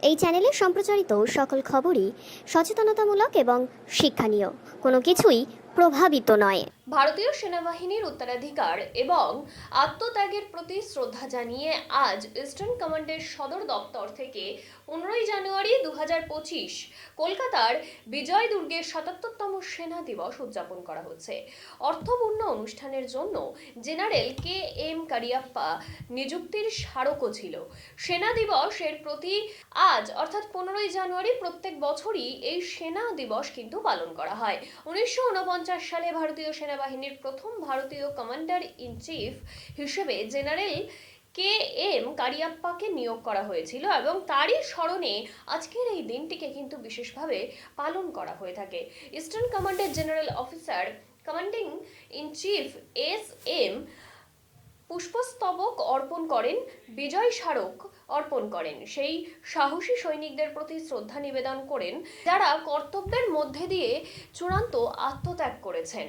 এই চ্যানেলে সম্প্রচারিত সকল খবরই সচেতনতামূলক এবং শিক্ষণীয়, কোনো কিছুই প্রভাবিত নয়। ভারতীয় সেনাবাহিনীর উত্তরাধিকার এবং আত্মত্যাগের প্রতি শ্রদ্ধা জানিয়ে আজ ইস্টার্ন কমান্ডের সদর দপ্তর থেকে 15 জানুয়ারি 2025 কলকাতার বিজয় দুর্গের 77তম সেনা দিবস উদযাপন করা হচ্ছে। অর্থপূর্ণ অনুষ্ঠানের জন্য জেনারেল KM কারিয়াপ্পা নিযুক্তির স্মারকও ছিল। সেনা দিবসের প্রতি আজ অর্থাৎ 15 জানুয়ারি প্রত্যেক বছরই এই সেনা দিবস কিন্তু পালন করা হয়। 1949 সালে ভারতীয় সেনাবাহিনীর প্রথম ভারতীয় কমান্ডার ইন চিফ হিসেবে জেনারেল KM কারিয়াপ্পাকে নিয়োগ করা হয়েছিল এবং তারই স্মরণে আজকের এই দিনটিকে কিন্তু বিশেষভাবে পালন করা হয়ে থাকে। ইস্টার্ন কমান্ডের general officer commanding in chief SM পুষ্পস্তবক অর্পণ করেন, বিজয় স্মারক অর্পণ করেন সেই সাহসী সৈনিকদের প্রতি শ্রদ্ধা নিবেদন করেন যারা কর্তব্যের মধ্যে দিয়ে চূড়ান্ত আত্মত্যাগ করেছেন।